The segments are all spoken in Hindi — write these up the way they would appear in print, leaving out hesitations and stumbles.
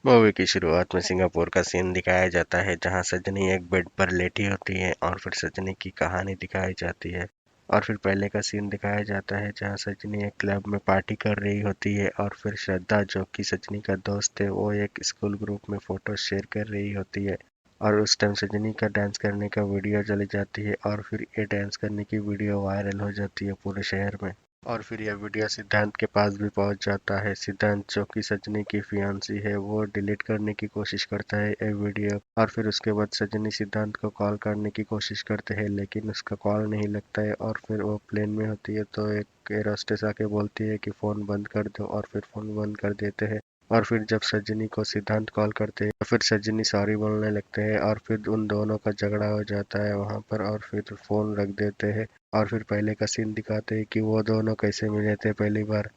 मूवी की शुरुआत में सिंगापुर का सीन दिखाया जाता है जहां सजनी एक बेड पर लेटी होती है और फिर सजनी की कहानी दिखाई जाती है। और फिर पहले का सीन दिखाया जाता है जहां सजनी एक क्लब में पार्टी कर रही होती है और फिर श्रद्धा जो कि सजनी का दोस्त है वो एक स्कूल ग्रुप में फोटो शेयर कर रही होती है। और उस टाइम सजनी का डांस करने का वीडियो चली जाती है और फिर ये डांस करने की वीडियो वायरल हो जाती है पूरे शहर में। और फिर यह वीडियो सिद्धांत के पास भी पहुंच जाता है। सिद्धांत जो कि सजनी की फियांसी है वो डिलीट करने की कोशिश करता है ये वीडियो। और फिर उसके बाद सजनी सिद्धांत को कॉल करने की कोशिश करते हैं लेकिन उसका कॉल नहीं लगता है। और फिर वो प्लेन में होती है तो एक एयर होस्टेस आके बोलती है कि फ़ोन बंद कर दो और फिर फ़ोन बंद कर देते हैं। और फिर जब सजनी को सिद्धांत कॉल करते हैं तो फिर सजनी सॉरी बोलने लगते हैं और फिर उन दोनों का झगड़ा हो जाता है वहां पर और फिर फोन रख देते हैं। और फिर पहले का सीन दिखाते हैं कि वो दोनों कैसे मिले थे पहली बार।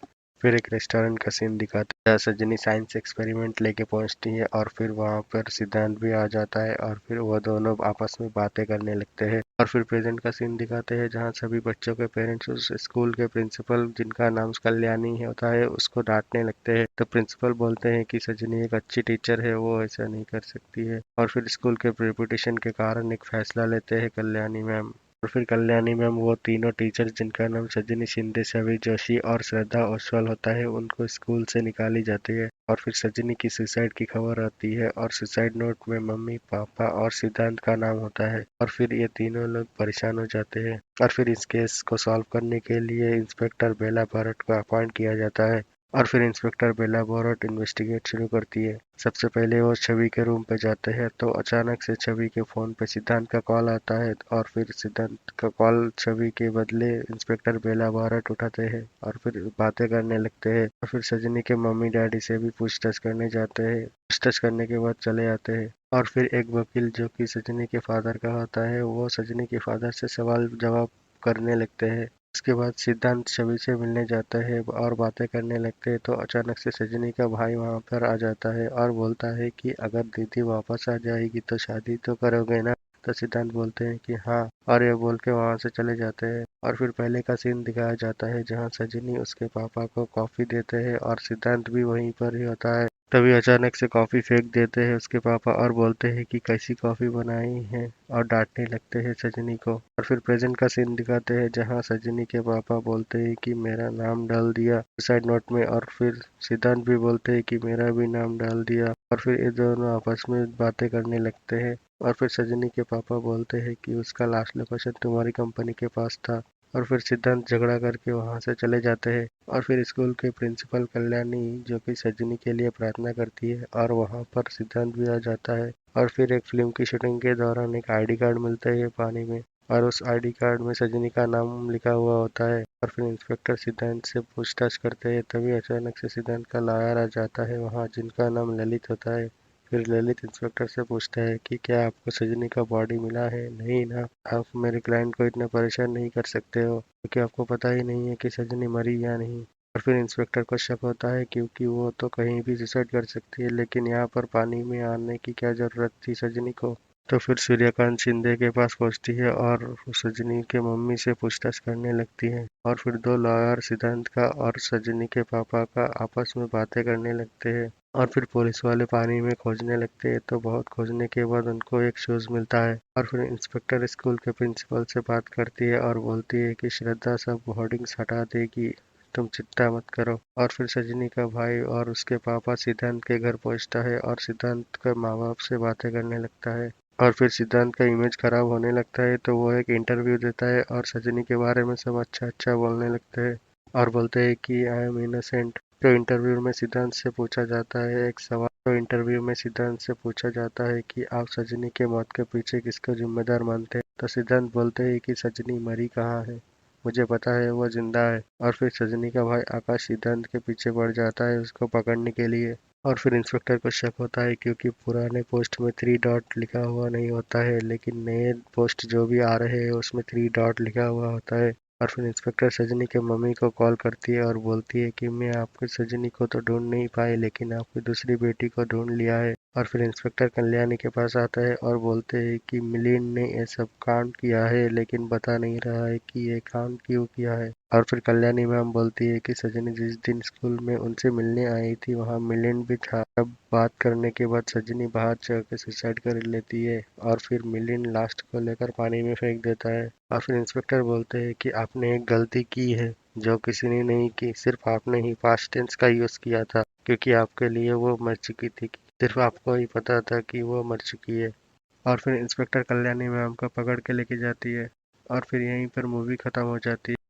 फिर एक रेस्टोरेंट का सीन दिखाते हैं जहाँ सजनी साइंस एक्सपेरिमेंट लेके पहुंचती है और फिर वहां पर सिद्धांत भी आ जाता है और फिर वो दोनों आपस में बातें करने लगते हैं। और फिर प्रेजेंट का सीन दिखाते हैं जहाँ सभी बच्चों के पेरेंट्स उस स्कूल के प्रिंसिपल जिनका नाम कल्याणी होता है उसको डांटने लगते हैं। तो प्रिंसिपल बोलते हैं कि सजनी एक अच्छी टीचर है वो ऐसा नहीं कर सकती है। और फिर स्कूल के रेपुटेशन के कारण एक फैसला लेते हैं कल्याणी मैम। और फिर कल्याणी मैम वो तीनों टीचर जिनका नाम सजनी शिंदे सवी जोशी और श्रद्धा ओसवाल होता है उनको स्कूल से निकाली जाती है। और फिर सजनी की सुसाइड की खबर आती है और सुसाइड नोट में मम्मी पापा और सिद्धांत का नाम होता है। और फिर ये तीनों लोग परेशान हो जाते हैं। और फिर इस केस को सॉल्व करने के लिए इंस्पेक्टर बेला भारत को अपॉइंट किया जाता है। और फिर इंस्पेक्टर बेला बोरट इन्वेस्टिगेट शुरू करती है। सबसे पहले वो छवि के रूम पे जाते हैं तो अचानक से छवि के फोन पे सिद्धांत का कॉल आता है और फिर सिद्धांत का कॉल छवि के बदले इंस्पेक्टर बेला बोरट उठाते हैं और फिर बातें करने लगते हैं। और फिर सजनी के मम्मी डैडी से भी पूछताछ करने जाते हैं। पूछताछ करने के बाद चले आते हैं। और फिर एक वकील जो कि सजनी के फादर का होता है वो सजनी के फादर से सवाल जवाब करने लगते हैं। उसके बाद सिद्धांत छवि से मिलने जाता है और बातें करने लगते हैं तो अचानक से सजनी का भाई वहां पर आ जाता है और बोलता है कि अगर दीदी वापस आ जाएगी तो शादी तो करोगे ना। तो सिद्धांत बोलते हैं कि हाँ और ये बोल के वहां से चले जाते हैं। और फिर पहले का सीन दिखाया जाता है जहाँ सजनी उसके पापा को कॉफी देते हैं और सिद्धांत भी वहीं पर ही होता है। तभी अचानक से कॉफी फेंक देते हैं उसके पापा और बोलते हैं कि कैसी कॉफी बनाई है और डांटने लगते हैं सजनी को। और फिर प्रेजेंट का सीन दिखाते हैं जहां सजनी के पापा बोलते हैं कि मेरा नाम डाल दिया सुसाइड नोट में और फिर सिद्धांत भी बोलते हैं कि मेरा भी नाम डाल दिया। और फिर ये दोनों आपस में बातें करने लगते हैं। और फिर सजनी के पापा बोलते हैं कि उसका लास्ट लोकेशन तुम्हारी कंपनी के पास था। और फिर सिद्धांत झगड़ा करके वहां से चले जाते हैं। और फिर स्कूल के प्रिंसिपल कल्याणी जो कि सजनी के लिए प्रार्थना करती है और वहां पर सिद्धांत भी आ जाता है। और फिर एक फिल्म की शूटिंग के दौरान एक आईडी कार्ड मिलता है पानी में और उस आईडी कार्ड में सजनी का नाम लिखा हुआ होता है। और फिर इंस्पेक्टर सिद्धांत से पूछताछ करते हैं तभी अचानक से सिद्धांत का लॉयर आ जाता है वहाँ जिनका नाम ललित होता है। फिर ललित इंस्पेक्टर से पूछता है कि क्या आपको सजनी का बॉडी मिला है। नहीं ना, आप मेरे क्लाइंट को इतना परेशान नहीं कर सकते हो क्योंकि आपको पता ही नहीं है कि सजनी मरी या नहीं। और फिर इंस्पेक्टर को शक होता है क्योंकि वो तो कहीं भी सुसाइड कर सकती है लेकिन यहाँ पर पानी में आने की क्या जरूरत थी सजनी को। तो फिर सूर्यकांत शिंदे के पास पहुंचती है और सजनी के मम्मी से पूछताछ करने लगती है। और फिर दो लॉयर सिद्धांत का और सजनी के पापा का आपस में बातें करने लगते हैं। और फिर पुलिस वाले पानी में खोजने लगते हैं तो बहुत खोजने के बाद उनको एक शूज मिलता है। और फिर इंस्पेक्टर स्कूल के प्रिंसिपल से बात करती है और बोलती है कि श्रद्धा सब होर्डिंग्स हटा देगी, तुम चिंता मत करो। और फिर सजनी का भाई और उसके पापा सिद्धांत के घर पहुंचता है और सिद्धांत के माँ बाप से बातें करने लगता है। और फिर सिद्धांत का इमेज खराब होने लगता है तो वो एक इंटरव्यू देता है और सजनी के बारे में सब अच्छा अच्छा बोलने लगते हैं और बोलते हैं कि आई एम इनोसेंट। तो इंटरव्यू में सिद्धांत से पूछा जाता है एक सवाल। तो इंटरव्यू में सिद्धांत से पूछा जाता है कि आप सजनी के मौत के पीछे किसको जिम्मेदार मानते हैं। तो सिद्धांत बोलते हैं कि सजनी मरी कहाँ है, मुझे पता है वो जिंदा है। और फिर सजनी का भाई आकाश सिद्धांत के पीछे पड़ जाता है उसको पकड़ने के लिए। और फिर इंस्पेक्टर को शक होता है क्योंकि पुराने पोस्ट में 3 डॉट लिखा हुआ नहीं होता है लेकिन नए पोस्ट जो भी आ रहे हैं उसमें 3 डॉट लिखा हुआ होता है। और फिर इंस्पेक्टर सजनी के मम्मी को कॉल करती है और बोलती है कि मैं आपकी सजनी को तो ढूंढ नहीं पाई लेकिन आपकी दूसरी बेटी को ढूंढ लिया है। और फिर इंस्पेक्टर कल्याणी के पास आता है और बोलते हैं कि मिलिंद ने ये सब कांड किया है लेकिन बता नहीं रहा है कि ये कांड क्यों किया है। और फिर कल्याणी मैम बोलती है कि सजनी जिस दिन स्कूल में उनसे मिलने आई थी वहाँ मिलिंद भी था। तब बात करने के बाद सजनी बाहर जाकर सुसाइड कर लेती है और फिर मिलिंद लास्ट को लेकर पानी में फेंक देता है। और फिर इंस्पेक्टर बोलते हैं कि आपने एक गलती की है जो किसी ने नहीं की, सिर्फ आपने ही पास्ट टेंस का यूज किया था क्योंकि आपके लिए वो मर चुकी थी। सिर्फ आपको ही पता था कि वो मर चुकी है। और फिर इंस्पेक्टर कल्याणी मैम को पकड़ के लेके जाती है और फिर यहीं पर मूवी खत्म हो जाती है।